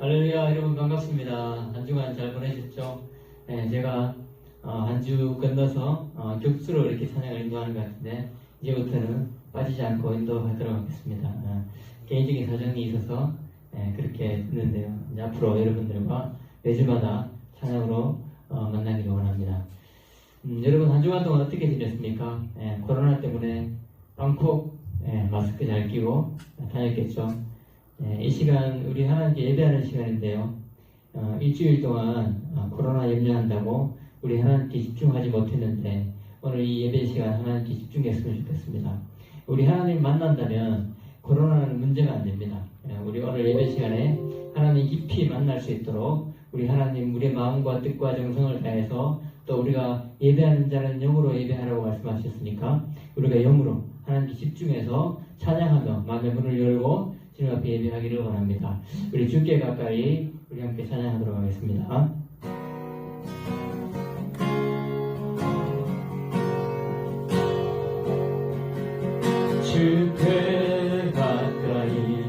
할렐루야, 여러분 반갑습니다. 한 주간 잘 보내셨죠? 네, 제가 한 주 건너서 격수로 이렇게 찬양을 인도하는 것 같은데 이제부터는 빠지지 않고 인도하도록 하겠습니다. 개인적인 사정이 있어서 그렇게 됐는데요. 이제 앞으로 여러분들과 매주마다 찬양으로 만나기를 원합니다. 여러분 한 주간 동안 어떻게 지냈습니까? 코로나 때문에 빵콕 마스크 잘 끼고 다녔겠죠? 이 시간 우리 하나님께 예배하는 시간인데요. 일주일 동안 코로나 염려한다고 우리 하나님께 집중하지 못했는데 오늘 이 예배 시간 하나님께 집중했으면 좋겠습니다. 우리 하나님 만난다면 코로나는 문제가 안 됩니다. 우리 오늘 예배 시간에 하나님 깊이 만날 수 있도록 우리 하나님 우리의 마음과 뜻과 정성을 다해서 또 우리가 예배하는 자는 영으로 예배하라고 말씀하셨으니까 우리가 영으로 하나님께 집중해서 찬양하며 마음의 문을 열고 주님 앞에 예배하기를 원합니다. 우리 주께 가까이 우리 함께 찬양하도록 하겠습니다. 주께 가까이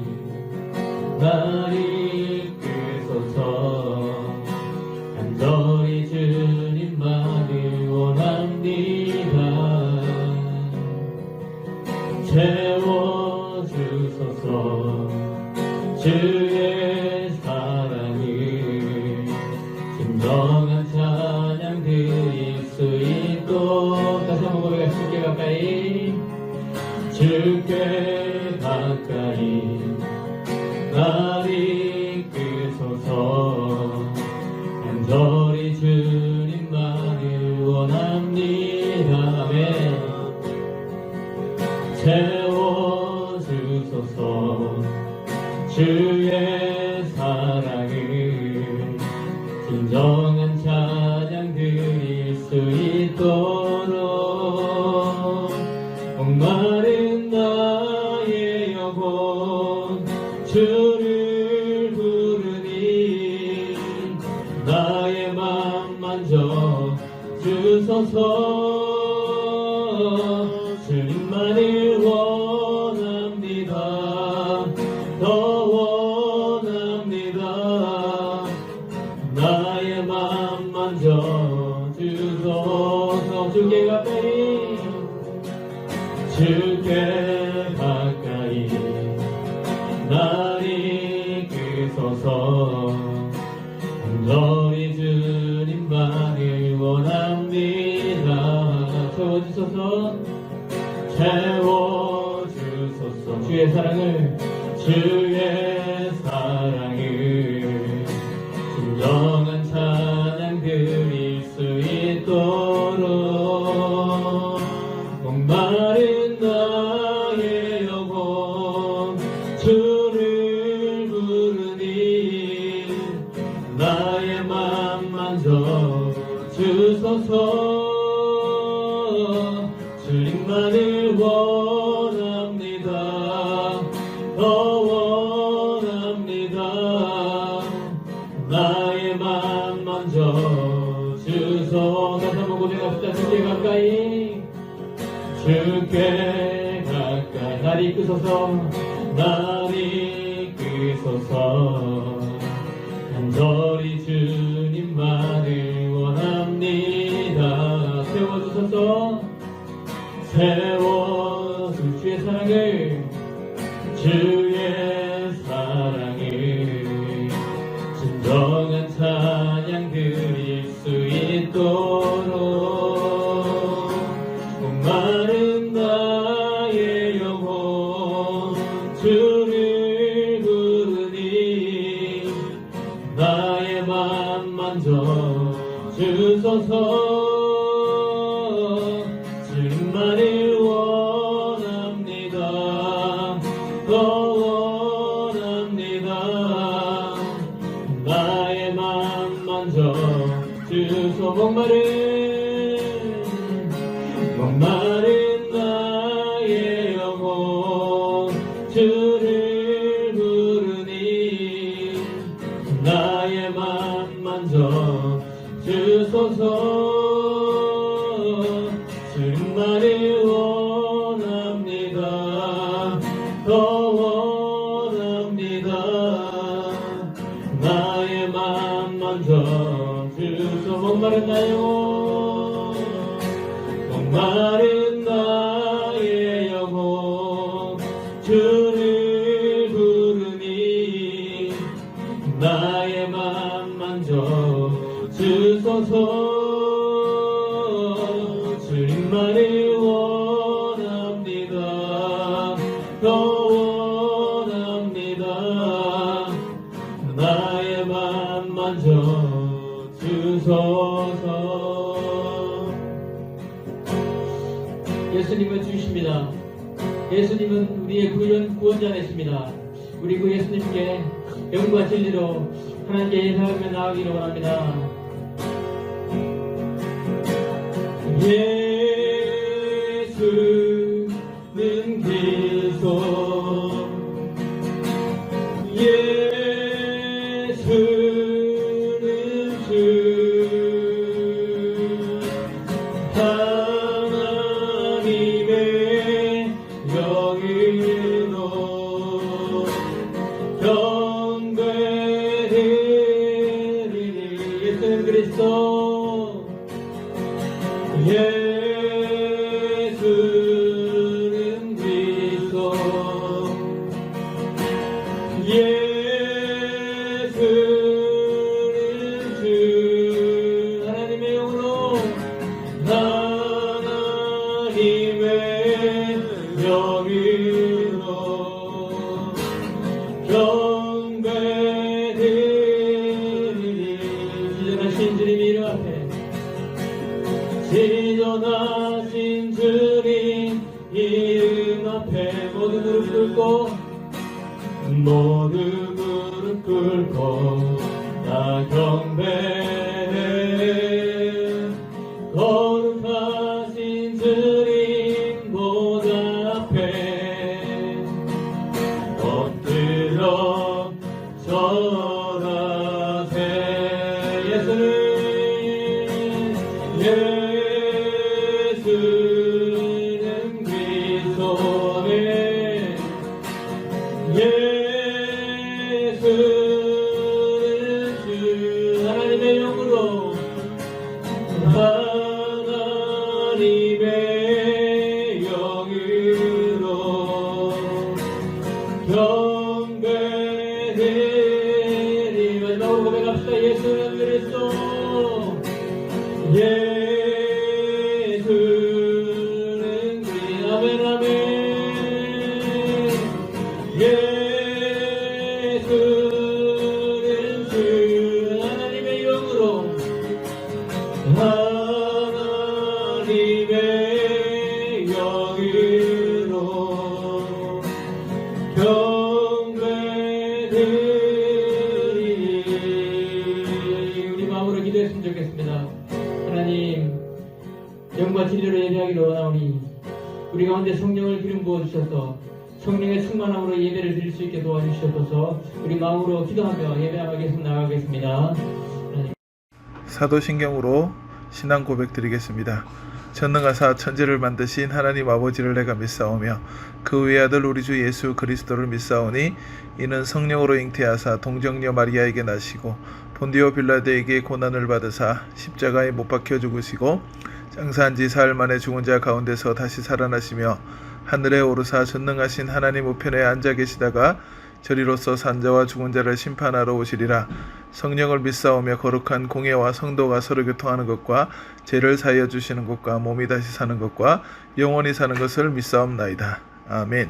날 이끄소서 간절히 주님만을 원합니다. 채워주소서 주의 사랑을 진정한 찬양 드릴 수 있도록 다시 한번 고백해 주께 가까이 주께 가까이 날 이끄소서 간절히 주님만을 원합니다. 아멘. 채워주소서 주의 사랑을 진정한 찬양 드릴 수 있도록 목마른 나의 영혼 주를 부르니 나의 맘 만져 주소서 주님만을 원합니다. 더 원합니다. 나의 맘 만져 주소서 주께 가까이 주께 가까이 날 이끄소서 간절히 주님만을 원합니다. 채워주소서 채워주소서 주의 사랑을 진정한 찬양 드릴 수 있도록 목마른 나의 영혼 주를 부르니 나의 맘 만져 주소서 주님만을 원합니다. 더 원합니다. 나의 맘 만져 주소서 다시 한번 고백합시다. 주께 가까이 주께 가까이 날 이끄소서 날 이끄소서 간절히 주님만을 원합니다. 세워주소서 세워주 주의 사랑을 진정한 찬양 드릴 수 있도록 목마른 나의 영혼 주를 부르니 나의 맘 만져 주소서 주님만을 원합니다. 더 원합니다. 나의 맘 만져 주소 목마른 나의 영혼 주를 부르니 나의 맘 만져 주소서 주님만을 원합니다. 더 원합니다. 만져 주소. 목마른 나의 영혼, 목마른 나의 영혼 주를 부르니 나의 맘 만져 주소서. 주님만을 원합니다. 더 원합니다. 나의 맘 만져 주소서. 예수님은 주십니다. 예수님은 우리의 구원자 되십니다. 우리 그 예수님께 영과 진리로 하나님께 예배하며 나아가기를 원합니다. 예수는 그리스도, 예수는 주, 하나님의 영으로 경배드리니. 예수는 그리스도, 예수는 그리스도, 예수는 주, 하나님의 영으로 하나님의 영으로 경배드리니. 지존하신 주님 이름 앞에, 지존하신 주님 이름 앞에 모두 무릎 꿇고, 모두 무릎 꿇고 다 경배해. 거룩하신 주님 보좌 앞에 엎드려 절하세. 예수는 그리스도네. 예수는 주, 하나님의 영으로 하나님의 영으로 경배드리니. 마지막으로 고백합시다. 예수는 그리스도, 예수는 그리스도. 아멘 아멘. 예수는 주, 하나님의 영으로 하나님의 영으로 경배드리니. 우리 마음으로 기도했으면 좋겠습니다. 하나님, 영과 진리로 예배하기를 원하오니 우리 가운데 성령을 기름 부어주셔서 성령의 충만함으로 예배를 드릴 수 있게 도와주시옵소서. 우리 마음으로 기도하며 예배하며 계속 나가겠습니다. 사도신경으로 신앙 고백 드리겠습니다. 전능하사 천지를 만드신 하나님 아버지를 내가 믿사오며 그 외아들 우리 주 예수 그리스도를 믿사오니 이는 성령으로 잉태하사 동정녀 마리아에게 나시고 본디오 빌라도에게 고난을 받으사 십자가에 못 박혀 죽으시고 장사한 지 사흘 만에 죽은 자 가운데서 다시 살아나시며 하늘에 오르사 전능하신 하나님 우편에 앉아 계시다가 저리로서 산자와 죽은 자를 심판하러 오시리라. 성령을 믿사오며 거룩한 공예와 성도가 서로 교통하는 것과 죄를 사하여 주시는 것과 몸이 다시 사는 것과 영원히 사는 것을 믿사옵나이다. 아멘.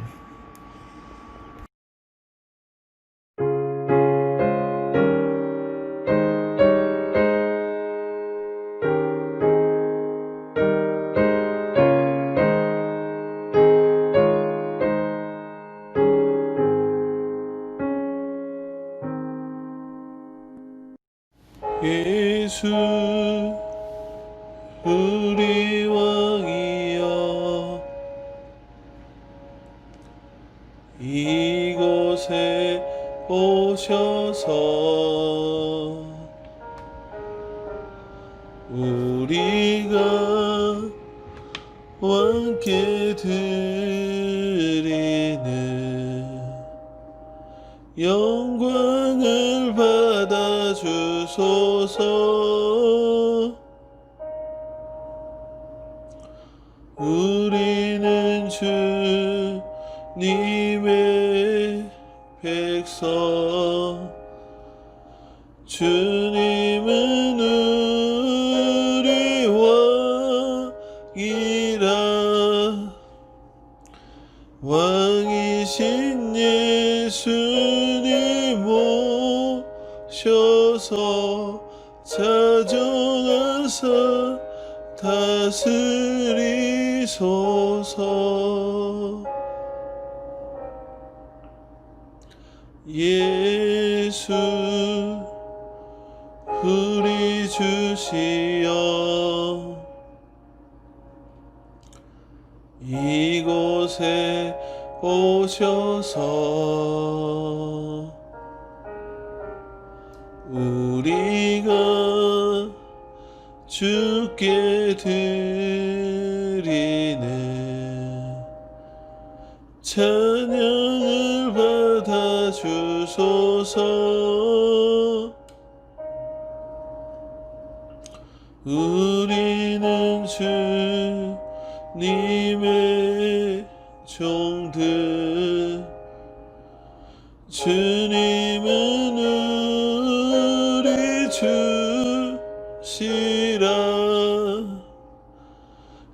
예수 우리 왕이여 이곳에 오셔서 우리가 왕께 드리는 영광을 받아 주소서. 오셔서 우리는 주님의 백성 주님은 우리 왕이라 왕이신 예수님 오셔서 자정하사 다스리소서. 예수 우리 주시여 이곳에 오셔서 우리가 주께 드리는 찬양을 받아 주소서. 우리는 주님의 종들 주님은 우리 주시라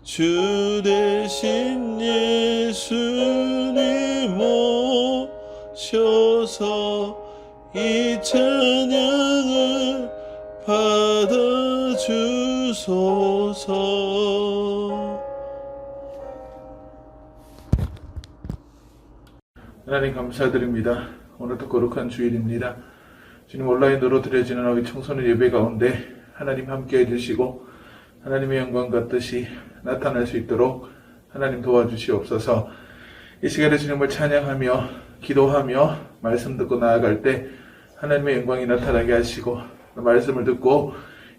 주 대신 예수님 오셔서 이 찬양을 받아주소서. 하나님 감사드립니다. 오늘도 거룩한 주일입니다. 주님 온라인으로 드려지는 우리 청소년 예배 가운데 하나님 함께 해주시고 하나님의 영광과 뜻이 나타날 수 있도록 하나님 도와주시옵소서. 이 시간에 주님을 찬양하며 기도하며 말씀 듣고 나아갈 때 하나님의 영광이 나타나게 하시고 말씀을 듣고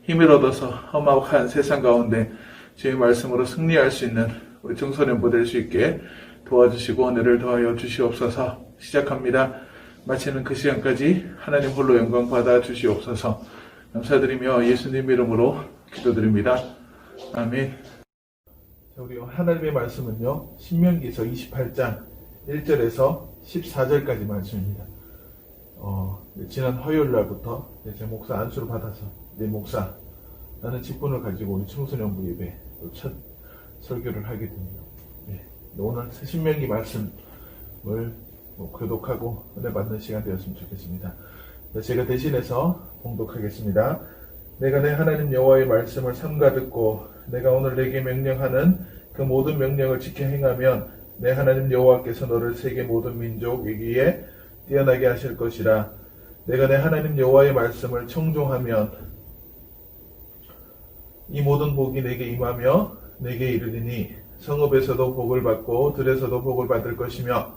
힘을 얻어서 험악한 세상 가운데 주의 말씀으로 승리할 수 있는 우리 청소년부 될 수 있게 도와주시고 은혜를 더하여 주시옵소서. 시작합니다. 마치는 그 시간까지 하나님 홀로 영광 받아 주시옵소서. 감사드리며 예수님 이름으로 기도드립니다. 아멘. 우리 하나님의 말씀은요, 신명기서 28장 1절에서 14절까지 말씀입니다. 지난 화요일 날부터 제 목사 안수를 받아서 내 목사 나는 직분을 가지고 우리 청소년부 예배 첫 설교를 하게 됩니다. 오늘 신명기 말씀을 교독하고 은혜 받는 시간 되었으면 좋겠습니다. 제가 대신해서 봉독하겠습니다. 내가 내 하나님 여호와의 말씀을 삼가 듣고 내가 오늘 내게 명령하는 그 모든 명령을 지켜 행하면 내 하나님 여호와께서 너를 세계 모든 민족 위기에 뛰어나게 하실 것이라. 내가 내 하나님 여호와의 말씀을 청종하면 이 모든 복이 내게 임하며 내게 이르리니 성읍에서도 복을 받고 들에서도 복을 받을 것이며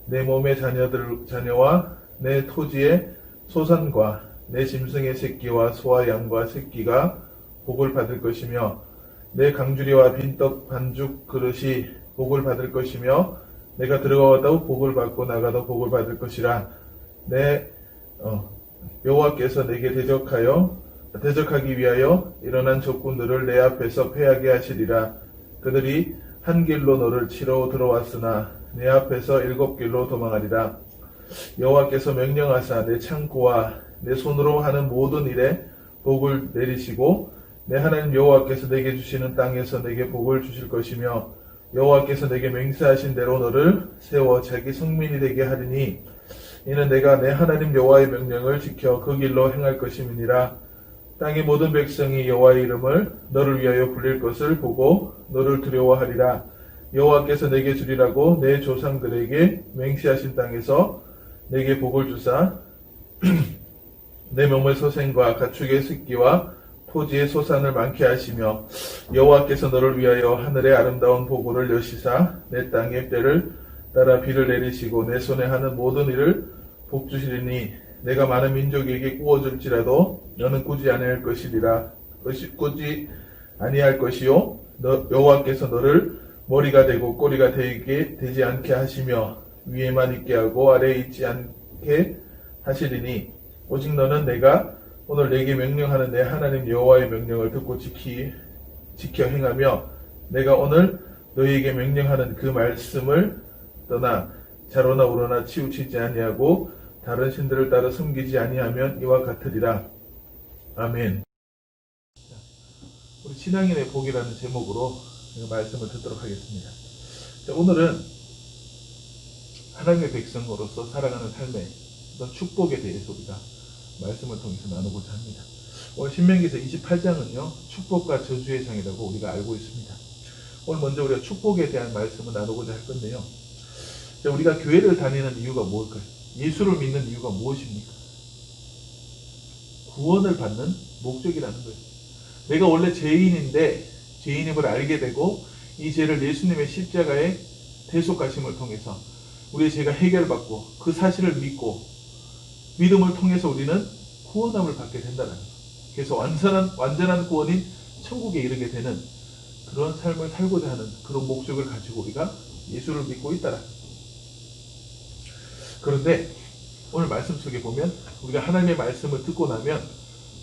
내 몸의 자녀와 내 토지의 소산과 내 짐승의 새끼와 소와 양과 새끼가 복을 받을 것이며 내 강주리와 빈떡 반죽 그릇이 복을 받을 것이며 내가 들어가도 복을 받고 나가도 복을 받을 것이라. 내 여호와께서 내게 대적하기 위하여 일어난 적군들을 내 앞에서 패하게 하시리라. 그들이 한 길로 너를 치러 들어왔으나 내 앞에서 7길로 도망하리라. 여호와께서 명령하사 내 창고와 내 손으로 하는 모든 일에 복을 내리시고 내 하나님 여호와께서 내게 주시는 땅에서 내게 복을 주실 것이며 여호와께서 내게 맹세하신 대로 너를 세워 자기 성민이 되게 하리니 이는 내가 내 하나님 여호와의 명령을 지켜 그 길로 행할 것임이니라. 땅의 모든 백성이 여호와의 이름을 너를 위하여 불릴 것을 보고 너를 두려워하리라. 여호와께서 내게 주리라고 내 조상들에게 맹세하신 땅에서 내게 복을 주사 내 몸의 소생과 가축의 새끼와 토지의 소산을 많게 하시며 여호와께서 너를 위하여 하늘의 아름다운 보고를 여시사 내 땅의 때를 따라 비를 내리시고 내 손에 하는 모든 일을 복주시리니 내가 많은 민족에게 구워줄지라도 너는 꾸지 아니할 것이요 여호와께서 너를 머리가 되고 꼬리가 되지 않게 하시며 위에만 있게 하고 아래에 있지 않게 하시리니 오직 너는 내가 오늘 내게 명령하는 내 하나님 여호와의 명령을 듣고 지켜 행하며 내가 오늘 너희에게 명령하는 그 말씀을 떠나 자로나 우로나 치우치지 아니하고 다른 신들을 따라 섬기지 아니하면 이와 같으리라. 아멘. 우리 신앙인의 복이라는 제목으로 말씀을 듣도록 하겠습니다. 자, 오늘은 하나님의 백성으로서 살아가는 삶의 어떤 축복에 대해서 우리가 말씀을 통해서 나누고자 합니다. 오늘 신명기서 28장은요 축복과 저주의 장이라고 우리가 알고 있습니다. 오늘 먼저 우리가 축복에 대한 말씀을 나누고자 할 건데요. 자, 우리가 교회를 다니는 이유가 뭘까요? 예수를 믿는 이유가 무엇입니까? 구원을 받는 목적이라는 거예요. 내가 원래 죄인인데 죄인임을 알게 되고 이 죄를 예수님의 십자가의 대속하심을 통해서 우리의 죄가 해결받고 그 사실을 믿고 믿음을 통해서 우리는 구원함을 받게 된다는 거예요. 그래서 완전한 구원인 천국에 이르게 되는 그런 삶을 살고자 하는 그런 목적을 가지고 우리가 예수를 믿고 있다는 거예요. 그런데 오늘 말씀 속에 보면 우리가 하나님의 말씀을 듣고 나면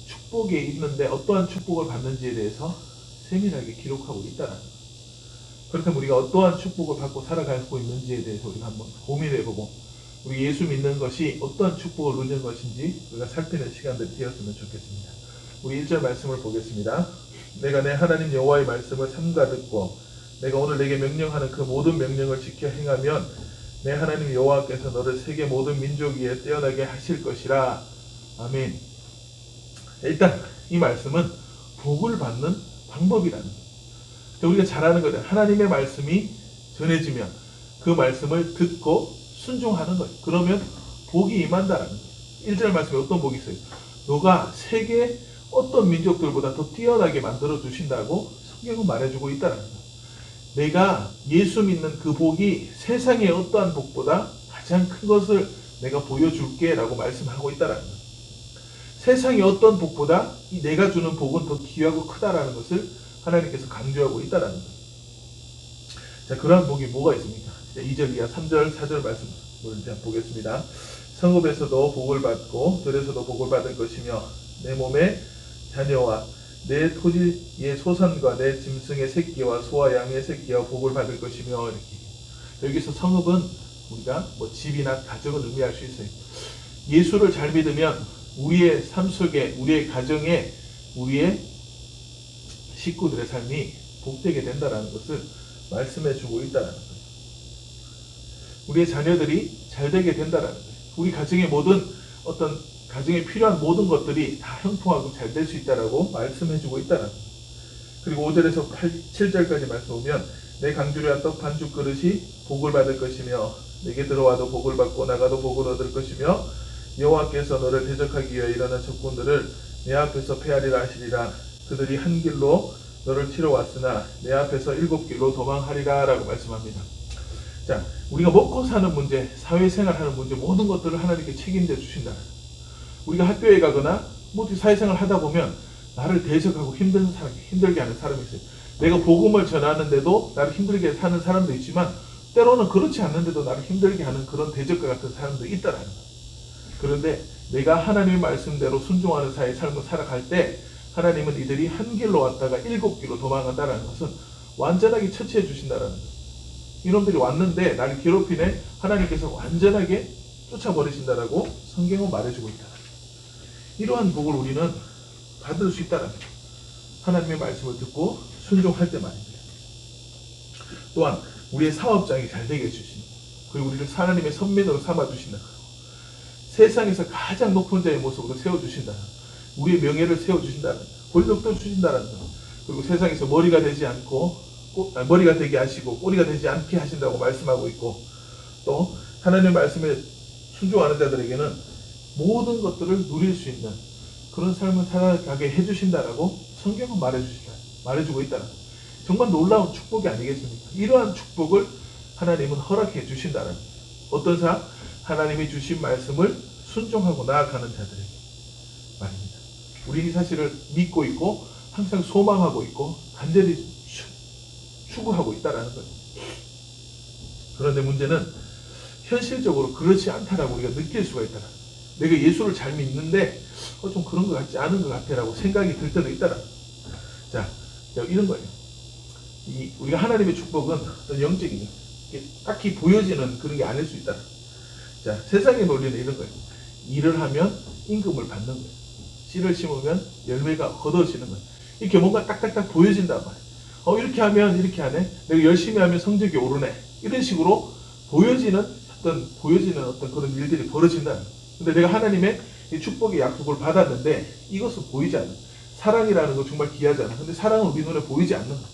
축복에 있는데 어떠한 축복을 받는지에 대해서 세밀하게 기록하고 있다는 거예요. 그렇다면 우리가 어떠한 축복을 받고 살아가고 있는지에 대해서 우리가 한번 고민해보고 우리 예수 믿는 것이 어떠한 축복을 누리는 것인지 우리가 살피는 시간들이 되었으면 좋겠습니다. 우리 1절 말씀을 보겠습니다. 내가 내 하나님 여호와의 말씀을 삼가 듣고 내가 오늘 내게 명령하는 그 모든 명령을 지켜 행하면 내 하나님 여호와께서 너를 세계 모든 민족 위에 뛰어나게 하실 것이라. 아멘. 일단 이 말씀은 복을 받는 방법이라는 거예요. 우리가 잘 아는 거죠. 하나님의 말씀이 전해지면 그 말씀을 듣고 순종하는 거예요. 그러면 복이 임한다라는 거예요. 1절 말씀에 어떤 복이 있어요? 너가 세계 어떤 민족들보다 더 뛰어나게 만들어 주신다고 성경은 말해주고 있다는 거예요. 내가 예수 믿는 그 복이 세상의 어떠한 복보다 가장 큰 것을 내가 보여줄게 라고 말씀하고 있다는 거예요. 세상의 어떤 복보다 이 내가 주는 복은 더 귀하고 크다라는 것을 하나님께서 강조하고 있다는 거예요. 자, 그러한 복이 뭐가 있습니까? 2절 이하 3절 4절 말씀을 이제 보겠습니다. 성읍에서도 복을 받고 들에서도 복을 받을 것이며 내 몸의 자녀와 내 토지의 소산과 내 짐승의 새끼와 소와 양의 새끼와 복을 받을 것이며 이렇게. 여기서 성읍은 우리가 뭐 집이나 가정을 의미할 수 있어요. 예수를 잘 믿으면 우리의 삶 속에 우리의 가정에 우리의 식구들의 삶이 복되게 된다는 것을 말씀해주고 있다는 거예요. 우리의 자녀들이 잘 되게 된다는 거예요. 우리 가정의 모든 어떤 가정에 필요한 모든 것들이 다 형통하고 잘 될 수 있다라고 말씀해주고 있다는 거예요. 그리고 5절에서 7절까지 말씀 보면 내 강주리한 떡 반죽 그릇이 복을 받을 것이며 내게 들어와도 복을 받고 나가도 복을 얻을 것이며 여호와께서 너를 대적하기 위하여 일어난 적군들을 내 앞에서 패하리라 하시리라. 그들이 한 길로 너를 치러 왔으나 내 앞에서 7길로 도망하리라 라고 말씀합니다. 자, 우리가 먹고 사는 문제, 사회생활하는 문제 모든 것들을 하나님께 책임져 주신다. 우리가 학교에 가거나 뭐 사회생활 하다 보면 나를 대적하고 힘들게 하는 사람이 있어요. 내가 복음을 전하는데도 나를 힘들게 하는 사람도 있지만 때로는 그렇지 않는데도 나를 힘들게 하는 그런 대적과 같은 사람도 있다라는 거예요. 그런데 내가 하나님의 말씀대로 순종하는 사회의 삶을 살아갈 때 하나님은 이들이 한 길로 왔다가 7길로 도망간다는 것은 완전하게 처치해 주신다는 거예요. 이놈들이 왔는데 나를 괴롭히네 하나님께서 완전하게 쫓아버리신다라고 성경은 말해주고 있다. 이러한 복을 우리는 받을 수 있다는 거예요. 하나님의 말씀을 듣고 순종할 때 말입니다. 또한 우리의 사업장이 잘 되게 해주신다. 그리고 우리를 하나님의 선민으로 삼아주신다. 세상에서 가장 높은 자의 모습으로 세워주신다. 우리의 명예를 세워주신다는 거예요. 권력도 주신다는 거예요. 그리고 세상에서 머리가 되지 않고 머리가 되게 하시고 꼬리가 되지 않게 하신다고 말씀하고 있고 또 하나님의 말씀에 순종하는 자들에게는 모든 것들을 누릴 수 있는 그런 삶을 살아가게 해주신다라고 성경은 말해주고 있다는 거예요. 정말 놀라운 축복이 아니겠습니까? 이러한 축복을 하나님은 허락해 주신다는 거예요. 어떤 사? 하나님이 주신 말씀을 순종하고 나아가는 자들에게 말입니다. 우리 이 사실을 믿고 있고 항상 소망하고 있고 간절히 추구하고 있다는 거예요. 그런데 문제는 현실적으로 그렇지 않다라고 우리가 느낄 수가 있다는 거예요. 내가 예수를 잘 믿는데 좀 그런 것 같지 않은 것 같아라고 생각이 들 때도 있다라. 자, 이런 거예요. 우리가 하나님의 축복은 어떤 영적인 딱히 보여지는 그런 게 아닐 수 있다. 자, 세상의 논리는 이런 거예요. 일을 하면 임금을 받는 거예요. 씨를 심으면 열매가 거둬지는 거예요. 이렇게 뭔가 딱딱딱 보여진단 말이에요. 이렇게 하면 이렇게 하네. 내가 열심히 하면 성적이 오르네. 이런 식으로 보여지는 어떤 그런 일들이 벌어진다는 거예요. 근데 내가 하나님의 이 축복의 약속을 받았는데 이것은 보이지 않는 거예요. 사랑이라는 거 정말 귀하잖아. 근데 사랑은 우리 눈에 보이지 않는 거예요.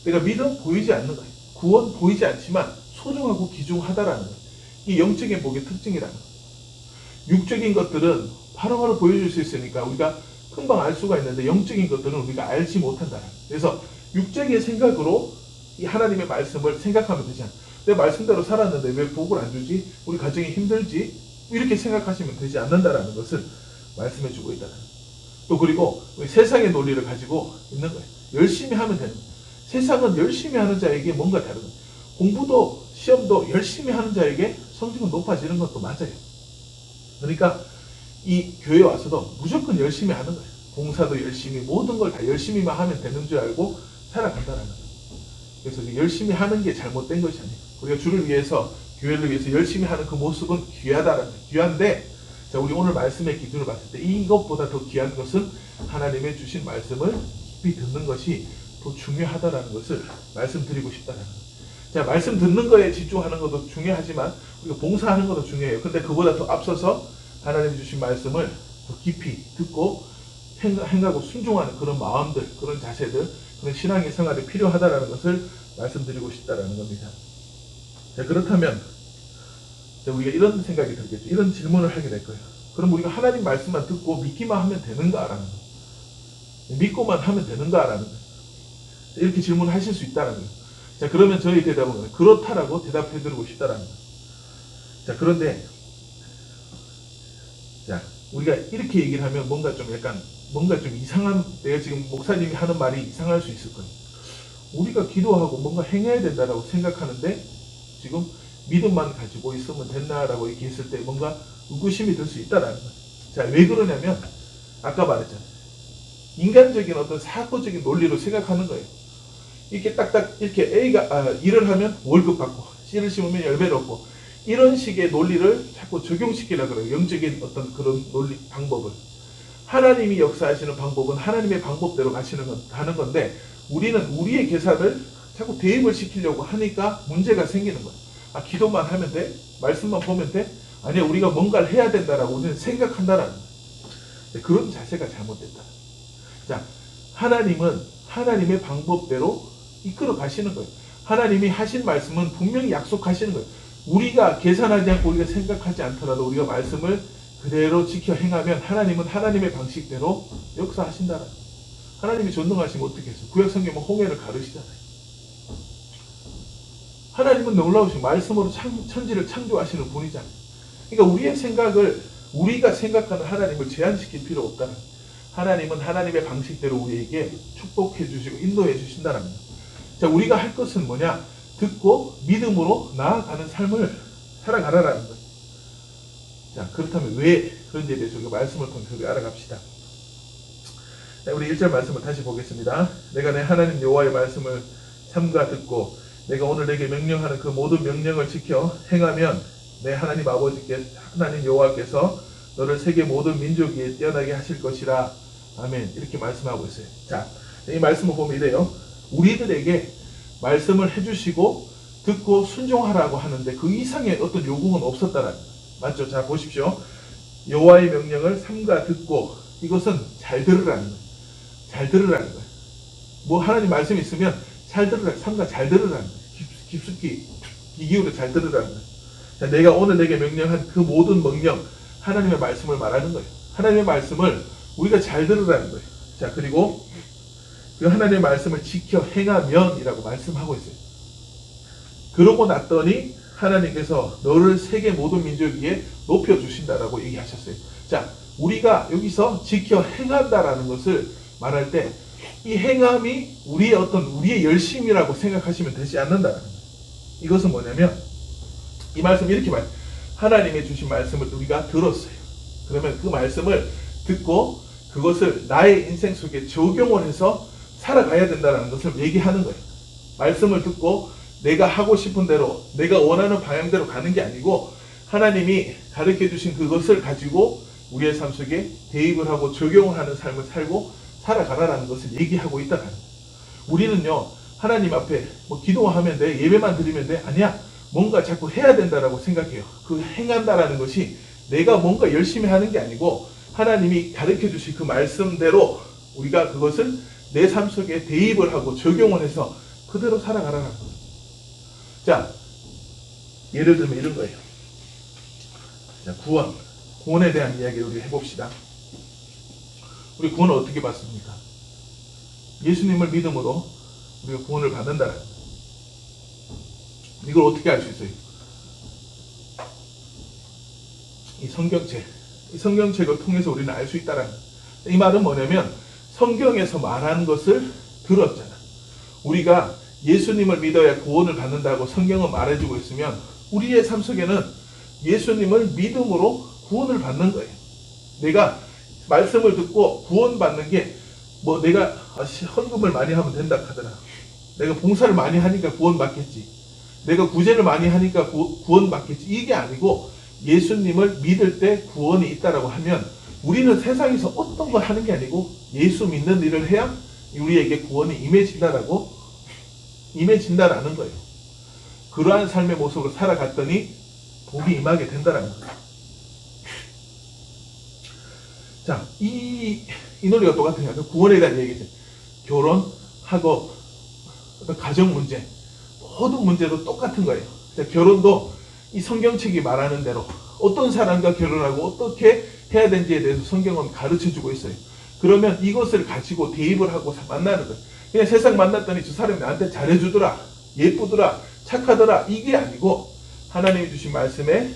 내가 믿음 보이지 않는 거예요. 구원 보이지 않지만 소중하고 귀중하다라는 거예요. 이 영적인 복의 특징이라는 거예요. 육적인 것들은 바로바로 보여줄 수 있으니까 우리가 금방 알 수가 있는데 영적인 것들은 우리가 알지 못한다는 거예요. 그래서 육적인 생각으로 이 하나님의 말씀을 생각하면 되지 않아요. 내 말씀대로 살았는데 왜 복을 안 주지? 우리 가정이 힘들지? 이렇게 생각하시면 되지 않는다라는 것을 말씀해 주고 있다는 거예요. 또 그리고 우리 세상의 논리를 가지고 있는 거예요. 열심히 하면 되는 거예요. 세상은 열심히 하는 자에게 뭔가 다른 거예요. 공부도 시험도 열심히 하는 자에게 성적은 높아지는 것도 맞아요. 그러니까 이 교회 와서도 무조건 열심히 하는 거예요. 봉사도 열심히 모든 걸 다 열심히만 하면 되는 줄 알고 살아간다는 거예요. 그래서 열심히 하는 게 잘못된 것이 아니에요. 우리가 주를 위해서 교회를 위해서 열심히 하는 그 모습은 귀하다라는 거예요. 귀한데 자, 우리 오늘 말씀의 기준을 봤을 때 이것보다 더 귀한 것은 하나님의 주신 말씀을 깊이 듣는 것이 더 중요하다라는 것을 말씀드리고 싶다는 거예요. 자, 말씀 듣는 거에 집중하는 것도 중요하지만 우리가 봉사하는 것도 중요해요. 근데 그보다 더 앞서서 하나님 주신 말씀을 더 깊이 듣고 행하고 순종하는 그런 마음들, 그런 자세들, 그런 신앙의 생활이 필요하다라는 것을 말씀드리고 싶다라는 겁니다. 자, 그렇다면 우리가 이런 생각이 들겠죠. 이런 질문을 하게 될 거예요. 그럼 우리가 하나님 말씀만 듣고 믿기만 하면 되는가라는 거예요. 믿고만 하면 되는가라는 거예요. 이렇게 질문하실 수 있다는 거예요. 자, 그러면 저희 대답은 그렇다라고 대답해드리고 싶다라는 거예요. 자, 그런데 자, 우리가 이렇게 얘기를 하면 뭔가 좀 이상한, 내가 지금 목사님이 하는 말이 이상할 수 있을 거예요. 우리가 기도하고 뭔가 행해야 된다라고 생각하는데 지금 믿음만 가지고 있으면 됐나라고 이렇게 했을 때 뭔가 의구심이 들 수 있다라는 거예요. 자, 왜 그러냐면 아까 말했잖아요. 인간적인 어떤 사고적인 논리로 생각하는 거예요. 이렇게 딱딱 이렇게 A가 일을 하면 월급 받고 씨를 심으면 열매를 얻고 이런 식의 논리를 자꾸 적용시키려고 그래요. 영적인 어떤 그런 논리 방법을. 하나님이 역사하시는 방법은 하나님의 방법대로 가는 건데 우리는 우리의 계산을 자꾸 대입을 시키려고 하니까 문제가 생기는 거예요. 기도만 하면 돼? 말씀만 보면 돼? 아니야, 우리가 뭔가를 해야 된다라고 우리는 생각한다라는 거예요. 그런 자세가 잘못됐다. 자, 하나님은 하나님의 방법대로 이끌어 가시는 거예요. 하나님이 하신 말씀은 분명히 약속하시는 거예요. 우리가 계산하지 않고 우리가 생각하지 않더라도 우리가 말씀을 그대로 지켜 행하면 하나님은 하나님의 방식대로 역사하신다라는 거예요. 하나님이 전능하시면 어떻게 했어요? 구약 성경은 홍해를 가르시잖아요. 하나님은 놀라우신 말씀으로 천지를 창조하시는 분이잖아요. 그러니까 우리가 생각하는 하나님을 제한시킬 필요 없다는 거예요. 하나님은 하나님의 방식대로 우리에게 축복해 주시고 인도해 주신다는 거예요. 자, 우리가 할 것은 뭐냐? 듣고 믿음으로 나아가는 삶을 살아가라라는 거예요. 자, 그렇다면 왜 그런지에 대해서 우리가 말씀을 통해서 알아갑시다. 자, 우리 1절 말씀을 다시 보겠습니다. 내가 내 하나님 여호와의 말씀을 삼가 듣고 내가 오늘 내게 명령하는 그 모든 명령을 지켜 행하면 내 하나님 아버지께 하나님 여호와께서 너를 세계 모든 민족 위에 뛰어나게 하실 것이라. 아멘. 이렇게 말씀하고 있어요. 자, 이 말씀을 보면 이래요. 우리들에게 말씀을 해주시고 듣고 순종하라고 하는데 그 이상의 어떤 요구는 없었다라는 거예요. 맞죠? 자, 보십시오. 여호와의 명령을 삼가 듣고 이것은 잘 들으라는 거예요. 잘 들으라는 거예요. 뭐 하나님 말씀이 있으면 잘 들으라, 삼가 잘 들으라는 거예요. 깊숙이 귀 기울여 잘 들으라는 거예요. 자, 내가 오늘 내게 명령한 그 모든 명령, 하나님의 말씀을 말하는 거예요. 하나님의 말씀을 우리가 잘 들으라는 거예요. 자, 그리고 그 하나님의 말씀을 지켜 행하면이라고 말씀하고 있어요. 그러고 났더니 하나님께서 너를 세계 모든 민족 위에 높여주신다라고 얘기하셨어요. 자, 우리가 여기서 지켜 행한다라는 것을 말할 때 이 행함이 우리의 열심이라고 생각하시면 되지 않는다라는 거예요. 이것은 뭐냐면 이 말씀 이렇게 말해요. 하나님의 주신 말씀을 우리가 들었어요. 그러면 그 말씀을 듣고 그것을 나의 인생 속에 적용을 해서 살아가야 된다는 것을 얘기하는 거예요. 말씀을 듣고 내가 하고 싶은 대로, 내가 원하는 방향대로 가는 게 아니고 하나님이 가르쳐 주신 그것을 가지고 우리의 삶 속에 대입을 하고 적용을 하는 삶을 살고 살아가라는 것을 얘기하고 있다는 거예요. 우리는요, 하나님 앞에 뭐 기도하면 돼, 예배만 드리면 돼, 아니야, 뭔가 자꾸 해야 된다라고 생각해요. 그 행한다라는 것이 내가 뭔가 열심히 하는 게 아니고 하나님이 가르쳐 주신 그 말씀대로 우리가 그것을 내 삶 속에 대입을 하고 적용을 해서 그대로 살아가라는 거예요. 자, 예를 들면 이런 거예요. 자, 구원에 대한 이야기를 우리 해봅시다. 우리 구원을 어떻게 받습니까? 예수님을 믿음으로 우리가 구원을 받는다는 거예요. 이걸 어떻게 알 수 있어요? 이 성경책을 통해서 우리는 알 수 있다는 거예요. 이 말은 뭐냐면 성경에서 말하는 것을 들었잖아. 우리가 예수님을 믿어야 구원을 받는다고 성경은 말해주고 있으면 우리의 삶 속에는 예수님을 믿음으로 구원을 받는 거예요. 내가 말씀을 듣고 구원받는 게 뭐 내가 헌금을 많이 하면 된다 하더라. 내가 봉사를 많이 하니까 구원받겠지. 내가 구제를 많이 하니까 구원받겠지. 이게 아니고 예수님을 믿을 때 구원이 있다라고 하면 우리는 세상에서 어떤 걸 하는 게 아니고 예수 믿는 일을 해야 우리에게 구원이 임해진다라는 거예요. 그러한 삶의 모습으로 살아갔더니 복이 임하게 된다라는 거예요. 자, 이 논리가 똑같아요. 구원에 대한 얘기죠. 결혼하고 어떤 가정 문제, 모든 문제도 똑같은 거예요. 자, 결혼도 이 성경책이 말하는 대로 어떤 사람과 결혼하고 어떻게 해야 되는지에 대해서 성경은 가르쳐주고 있어요. 그러면 이것을 가지고 대입을 하고 만나는 거예요. 그냥 세상 만났더니 저 사람이 나한테 잘해주더라, 예쁘더라, 착하더라, 이게 아니고 하나님이 주신 말씀에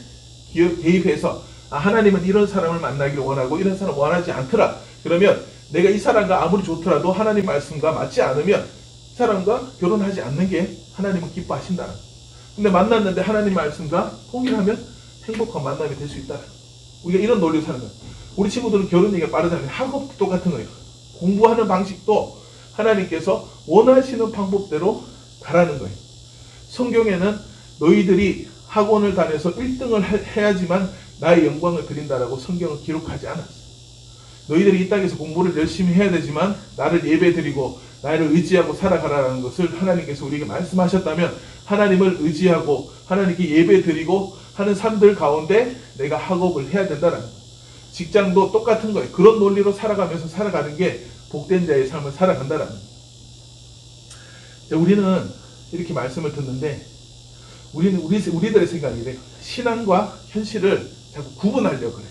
대입해서 하나님은 이런 사람을 만나기를 원하고 이런 사람 원하지 않더라. 그러면 내가 이 사람과 아무리 좋더라도 하나님 말씀과 맞지 않으면 이 사람과 결혼하지 않는 게 하나님은 기뻐하신다. 근데 만났는데 하나님 말씀과 통일하면 행복한 만남이 될 수 있다. 우리가 이런 논리로 사는 거예요. 우리 친구들은 결혼 얘기가 빠르잖아요. 학업도 똑같은 거예요. 공부하는 방식도 하나님께서 원하시는 방법대로 가라는 거예요. 성경에는 너희들이 학원을 다녀서 1등을 해야지만 나의 영광을 드린다라고 성경은 기록하지 않았어요. 너희들이 이 땅에서 공부를 열심히 해야 되지만 나를 예배드리고 나를 의지하고 살아가라는 것을 하나님께서 우리에게 말씀하셨다면 하나님을 의지하고 하나님께 예배드리고 하는 삶들 가운데 내가 학업을 해야 된다는 거예요. 직장도 똑같은 거예요. 그런 논리로 살아가면서 살아가는 게 복된 자의 삶을 살아간다는 거예요. 우리는 이렇게 말씀을 듣는데 우리들의 생각이 이래요. 신앙과 현실을 자꾸 구분하려고 그래.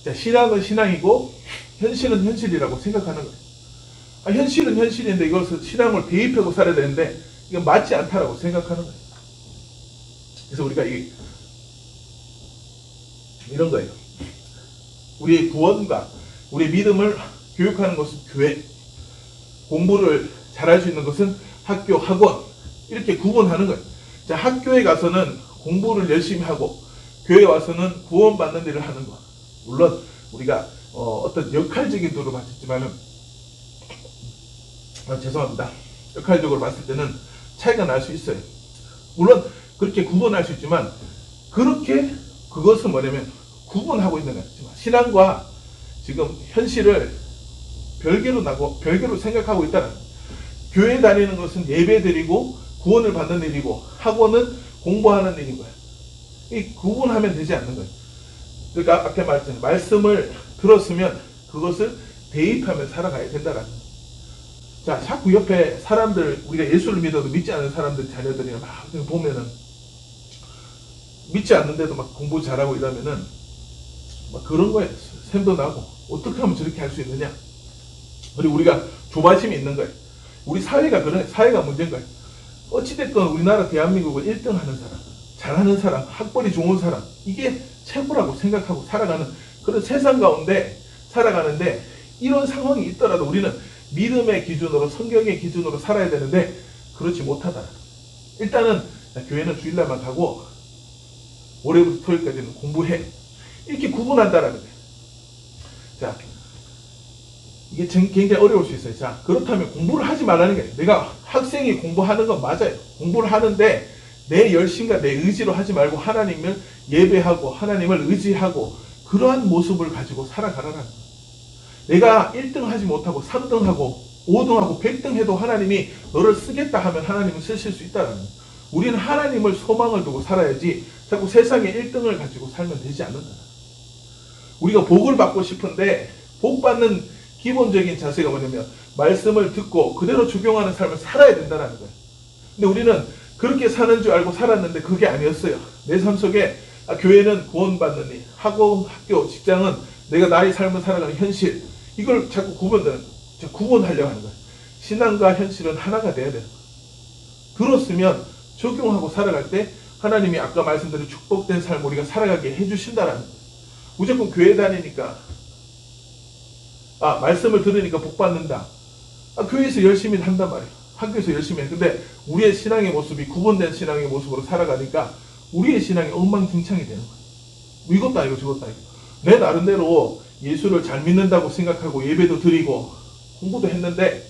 자, 신앙은 신앙이고 현실은 현실이라고 생각하는 거예요. 현실은 현실인데 이것을 신앙을 대입하고 살아야 되는데 이건 맞지 않다라고 생각하는 거예요. 그래서 우리가 이런 거예요. 우리의 구원과 우리의 믿음을 교육하는 것은 교회, 공부를 잘할 수 있는 것은 학교, 학원, 이렇게 구분하는 거예요. 자, 학교에 가서는 공부를 열심히 하고 교회에 와서는 구원받는 일을 하는 거. 물론 우리가 어떤 역할적인 도로 봤지만은 죄송합니다. 역할적으로 봤을 때는 차이가 날 수 있어요. 물론 그렇게 구분할 수 있지만 그것은 뭐냐면 구분하고 있는 거지만 신앙과 지금 현실을 별개로 생각하고 있다는 거예요. 교회 다니는 것은 예배드리고 구원을 받는 일이고 학원은 공부하는 일인 거예요. 이 구분하면 되지 않는 거예요. 그러니까 아까 말했잖아요. 말씀을 들었으면 그것을 대입하며 살아가야 된다라는 거예요. 자, 자꾸 옆에 사람들, 우리가 예수를 믿어도 믿지 않는 사람들 자녀들이 막 보면은 믿지 않는데도 막 공부 잘하고 이러면은 막 그런 거에 샘도 나고 어떻게 하면 저렇게 할 수 있느냐. 그리고 우리가 조바심이 있는 거예요. 우리 사회가 문제인 거예요. 어찌됐건 우리나라 대한민국을 1등 하는 사람, 잘하는 사람, 학벌이 좋은 사람, 이게 최고라고 생각하고 살아가는 그런 세상 가운데 살아가는데 이런 상황이 있더라도 우리는 믿음의 기준으로 성경의 기준으로 살아야 되는데 그렇지 못하다. 일단은 교회는 주일날만 가고 월요일부터 토요일까지는 공부해. 이렇게 구분한다라는 거예요. 자, 이게 굉장히 어려울 수 있어요. 자, 그렇다면 공부를 하지 말라는 게 아니에요. 내가 학생이 공부하는 건 맞아요. 공부를 하는데 내 열심과 내 의지로 하지 말고 하나님을 예배하고 하나님을 의지하고 그러한 모습을 가지고 살아가라는 거예요. 내가 1등 하지 못하고 3등 하고 5등 하고 100등 해도 하나님이 너를 쓰겠다 하면 하나님은 쓰실 수 있다는 거예요. 우리는 하나님을 소망을 두고 살아야지 자꾸 세상에 1등을 가지고 살면 되지 않는다. 우리가 복을 받고 싶은데 복 받는 기본적인 자세가 뭐냐면 말씀을 듣고 그대로 적용하는 삶을 살아야 된다는 거예요. 근데 우리는 그렇게 사는 줄 알고 살았는데 그게 아니었어요. 내 삶 속에 교회는 구원받는 일, 학원, 학교, 직장은 내가 나의 삶을 살아가는 현실, 이걸 자꾸 구분하려고 하는 거예요. 신앙과 현실은 하나가 돼야 되는 거예요. 들었으면 적용하고 살아갈 때 하나님이 아까 말씀드린 축복된 삶을 우리가 살아가게 해주신다라는 거예요. 무조건 교회 다니니까 말씀을 들으니까 복 받는다. 교회에서 열심히 한단 말이에요. 학교에서 열심히 해. 근데 우리의 신앙의 모습이 구분된 신앙의 모습으로 살아가니까 우리의 신앙이 엉망진창이 되는 거예요. 이것도 아니고 저것도 아니고 내 나름대로 예수를 잘 믿는다고 생각하고 예배도 드리고 공부도 했는데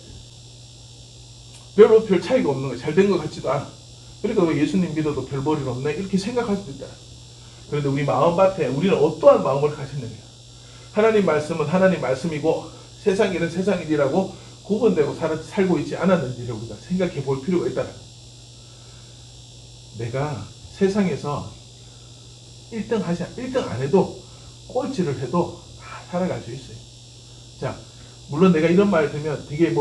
별 차이가 없는 거예요. 잘 된 것 같지도 않아. 그러니까 예수님 믿어도 별 볼일 없네 이렇게 생각할 수도 있다. 그런데 우리 마음밭에 우리는 어떠한 마음을 가졌느냐. 하나님 말씀은 하나님 말씀이고 세상 일은 세상 일이라고 구분되고 살고 있지 않았는지를 우리가 생각해 볼 필요가 있다. 내가 세상에서 1등 안 해도 꼴찌를 해도 다 살아갈 수 있어요. 자, 물론 내가 이런 말 들으면 되게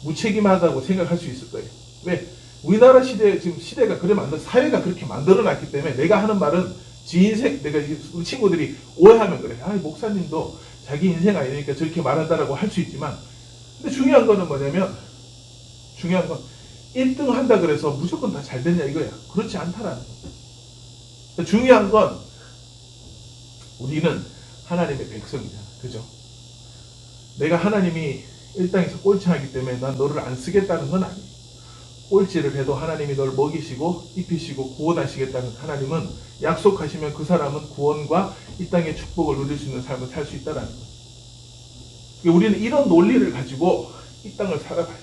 무책임하다고 생각할 수 있을 거예요. 왜? 우리나라 시대, 지금 시대가 사회가 그렇게 만들어놨기 때문에 내가 하는 말은 지 인생, 우리 친구들이 오해하면 그래. 목사님도 자기 인생 아니니까 저렇게 말한다라고 할 수 있지만, 근데 중요한 거는 뭐냐면, 1등 한다 그래서 무조건 다 잘 됐냐 이거야. 그렇지 않다라는 거야. 중요한 건, 우리는 하나님의 백성이잖아. 그죠? 내가 하나님이 이 땅에서 꼴찌하기 때문에 난 너를 안 쓰겠다는 건 아니에요. 꼴찌를 해도 하나님이 너를 먹이시고 입히시고 구원하시겠다는 하나님은 약속하시면 그 사람은 구원과 이 땅의 축복을 누릴 수 있는 삶을 살 수 있다는 거예요. 우리는 이런 논리를 가지고 이 땅을 살아가야 돼.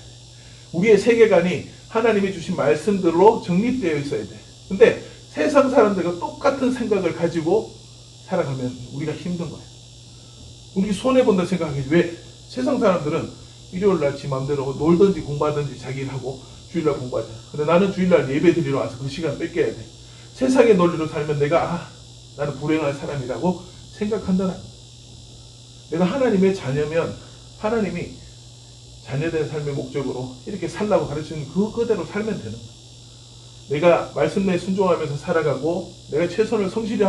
우리의 세계관이 하나님이 주신 말씀들로 정립되어 있어야 돼. 근데 세상 사람들과 똑같은 생각을 가지고 살아가면 우리가 힘든 거예요. 우리 손해본다 생각하지. 왜? 세상 사람들은 일요일날 지 마음대로 놀든지 공부하든지 자기 일하고 주일날 공부하잖아. 근데 나는 주일날 예배 드리러 와서 그 시간 뺏겨야 돼. 세상의 논리로 살면 내가 나는 불행한 사람이라고 생각한다는 거야. 내가 하나님의 자녀면 하나님이 자녀된 삶의 목적으로 이렇게 살라고 가르치는 그대로 살면 되는 거야. 내가 말씀 내에 순종하면서 살아가고 내가 최선을 성실히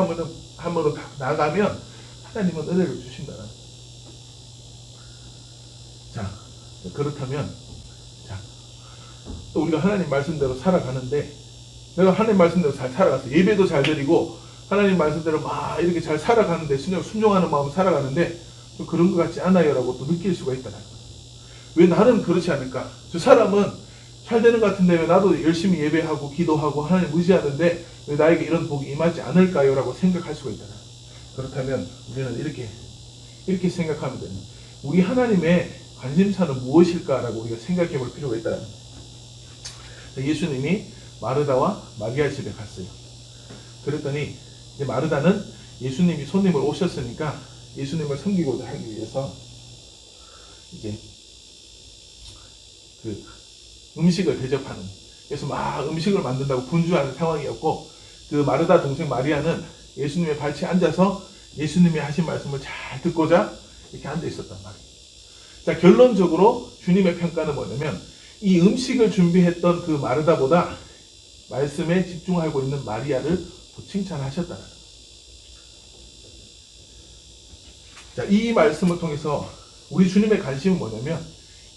함으로 나가면 하나님은 은혜를 주신다는 거야. 자, 그렇다면 또 우리가 하나님 말씀대로 살아가는데 내가 하나님 말씀대로 잘 살아갔어. 예배도 잘 드리고 하나님 말씀대로 막 이렇게 잘 살아가는데 순종하는 마음으로 살아가는데 좀 그런 것 같지 않아요 라고 또 느낄 수가 있다는 거예요. 왜 나는 그렇지 않을까? 저 사람은 잘 되는 것 같은데 왜 나도 열심히 예배하고 기도하고 하나님 의지하는데 왜 나에게 이런 복이 임하지 않을까요? 라고 생각할 수가 있잖아요. 그렇다면 우리는 이렇게 생각하면 됩니다. 우리 하나님의 관심사는 무엇일까라고 우리가 생각해 볼 필요가 있다는 거예요. 예수님이 마르다와 마리아 집에 갔어요. 그랬더니 이제 마르다는 예수님이 손님을 오셨으니까 예수님을 섬기고자 하기 위해서 이제 그 음식을 대접하는, 그래서 막 음식을 만든다고 분주하는 상황이었고, 그 마르다 동생 마리아는 예수님의 발치에 앉아서 예수님이 하신 말씀을 잘 듣고자 이렇게 앉아 있었단 말이에요. 자, 결론적으로 주님의 평가는 뭐냐면 이 음식을 준비했던 그 마르다보다 말씀에 집중하고 있는 마리아를 더 칭찬하셨다는 거예요. 자, 이 말씀을 통해서 우리 주님의 관심은 뭐냐면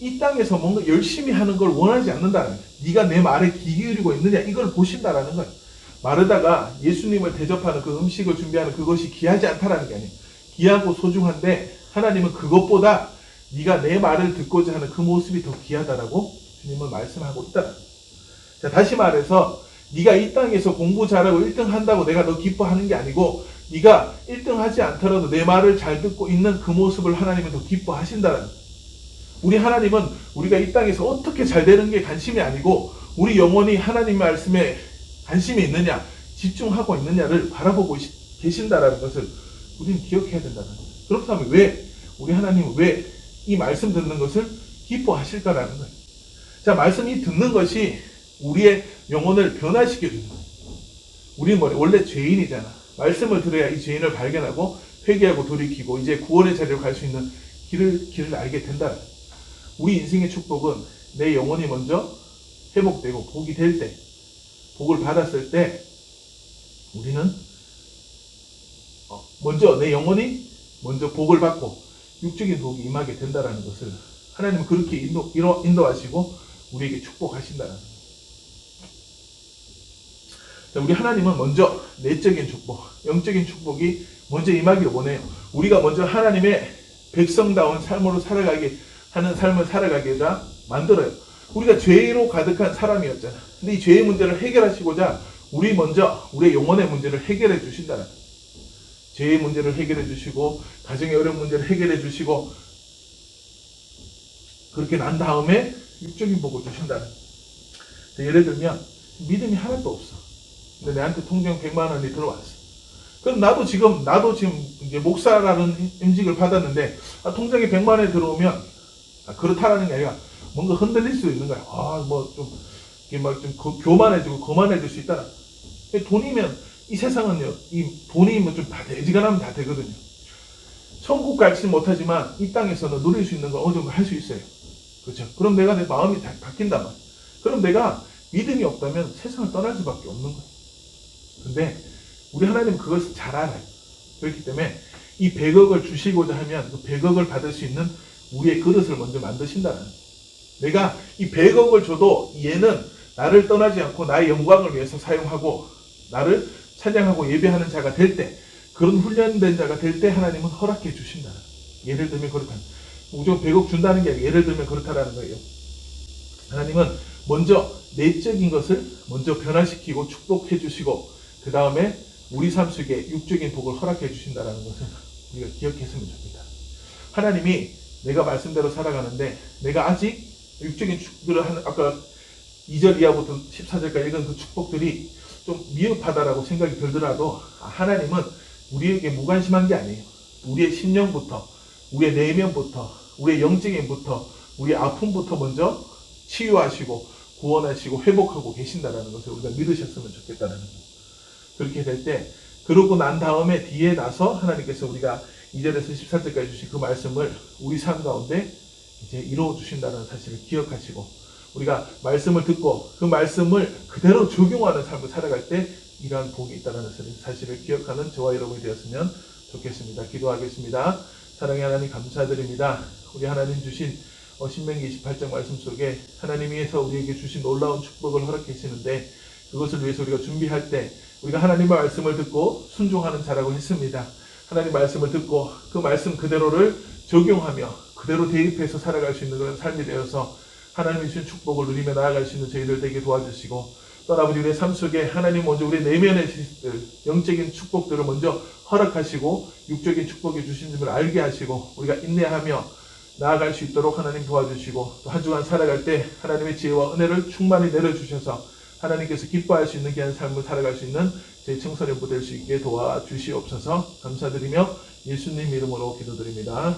이 땅에서 뭔가 열심히 하는 걸 원하지 않는다는 거예요. 네가 내 말에 귀 기울이고 있느냐 이걸 보신다라는 거예요. 마르다가 예수님을 대접하는 그 음식을 준비하는 그것이 귀하지 않다라는 게 아니에요. 귀하고 소중한데 하나님은 그것보다 네가 내 말을 듣고자 하는 그 모습이 더 귀하다라고 주님은 말씀하고 있다. 자, 다시 말해서 네가 이 땅에서 공부 잘하고 1등 한다고 내가 너 기뻐하는 게 아니고 네가 1등 하지 않더라도 내 말을 잘 듣고 있는 그 모습을 하나님은 더 기뻐하신다는 거예요. 우리 하나님은 우리가 이 땅에서 어떻게 잘 되는 게 관심이 아니고 우리 영혼이 하나님 말씀에 관심이 있느냐, 집중하고 있느냐를 바라보고 계신다라는 것을 우리는 기억해야 된다는 거예요. 그렇다면 왜 우리 하나님은 왜 이 말씀 듣는 것을 기뻐하실까라는 거예요. 자, 말씀이 듣는 것이 우리의 영혼을 변화시켜 주는 거예요. 우리는 원래 죄인이잖아. 말씀을 들어야 이 죄인을 발견하고 회개하고 돌이키고 이제 구원의 자리로 갈 수 있는 길을 알게 된다. 우리 인생의 축복은 내 영혼이 먼저 회복되고 복이 될 때, 복을 받았을 때 우리는 먼저 내 영혼이 먼저 복을 받고 육적인 복이 임하게 된다는 것을 하나님은 그렇게 인도하시고 우리에게 축복하신다는 거예요. 우리 하나님은 먼저 내적인 축복, 영적인 축복이 먼저 임하기를 원해요. 우리가 먼저 하나님의 백성다운 삶으로 살아가게 하는 삶을 살아가게 만들어요. 우리가 죄로 가득한 사람이었잖아. 근데 이 죄의 문제를 해결하시고자 우리 먼저 우리의 영혼의 문제를 해결해 주신다는 거예요. 죄의 문제를 해결해 주시고 가정의 어려운 문제를 해결해 주시고 그렇게 난 다음에 육적인 복을 주신다는 거예요. 예를 들면 믿음이 하나도 없어. 근데 내한테 통장 100만 원이 들어왔어. 그럼 나도 지금 이제 목사라는 임직을 받았는데 통장에 100만 원이 들어오면 그렇다라는 게 아니라 뭔가 흔들릴 수 있는 거야. 좀 교만해지고 거만해질 수 있다. 돈이면 이 세상은요, 이 돈이면 좀 다 되지간하면 다 되거든요. 천국 갈지 못하지만 이 땅에서는 누릴 수 있는 걸 어느 정도 할 수 있어요. 그렇죠? 그럼 내 마음이 바뀐단 말이야. 그럼 내가 믿음이 없다면 세상을 떠날 수밖에 없는 거예요. 근데 우리 하나님은 그것을 잘 알아요. 그렇기 때문에 이 100억을 주시고자 하면 그 100억을 받을 수 있는 우리의 그릇을 먼저 만드신다는 거예요. 내가 이 100억을 줘도 얘는 나를 떠나지 않고 나의 영광을 위해서 사용하고 나를 찬양하고 예배하는 자가 될 때, 그런 훈련된 자가 될 때 하나님은 허락해 주신다는 거예요. 예를 들면 그렇다. 무조건 100억 준다는 게 아니라 예를 들면 그렇다라는 거예요. 하나님은 먼저 내적인 것을 먼저 변화시키고 축복해 주시고 그 다음에 우리 삶 속에 육적인 복을 허락해 주신다는 것을 우리가 기억했으면 좋겠다. 하나님이 내가 말씀대로 살아가는데 내가 아직 육적인 축복들을 아까 2절 이하부터 14절까지 읽은 그 축복들이 좀 미흡하다라고 생각이 들더라도 하나님은 우리에게 무관심한 게 아니에요. 우리의 심령부터, 우리의 내면부터, 우리의 영적인부터, 우리의 아픔부터 먼저 치유하시고 구원하시고 회복하고 계신다라는 것을 우리가 믿으셨으면 좋겠다는 거예요. 그렇게 될 때, 그러고 난 다음에 뒤에 나서 하나님께서 우리가 2절에서 14절까지 주신 그 말씀을 우리 삶 가운데 이제 이루어 주신다는 사실을 기억하시고 우리가 말씀을 듣고 그 말씀을 그대로 적용하는 삶을 살아갈 때 이러한 복이 있다는 사실을 기억하는 저와 여러분이 되었으면 좋겠습니다. 기도하겠습니다. 사랑의 하나님 감사드립니다. 우리 하나님 주신 신명기 28장 말씀 속에 하나님께서 우리에게 주신 놀라운 축복을 허락해 주시는데 그것을 위해서 우리가 준비할 때 우리가 하나님의 말씀을 듣고 순종하는 자라고 했습니다. 하나님 말씀을 듣고 그 말씀 그대로를 적용하며 그대로 대입해서 살아갈 수 있는 그런 삶이 되어서 하나님이 주신 축복을 누리며 나아갈 수 있는 저희들 되게 도와주시고 또 아버지 우리의 삶 속에 하나님 먼저 우리 내면의 영적인 축복들을 먼저 허락하시고 육적인 축복이 주신 줄 알게 하시고 우리가 인내하며 나아갈 수 있도록 하나님 도와주시고 또 한 주간 살아갈 때 하나님의 지혜와 은혜를 충만히 내려주셔서 하나님께서 기뻐할 수 있는 귀한 삶을 살아갈 수 있는 저희 청소년부 될 수 있게 도와주시옵소서. 감사드리며 예수님 이름으로 기도드립니다.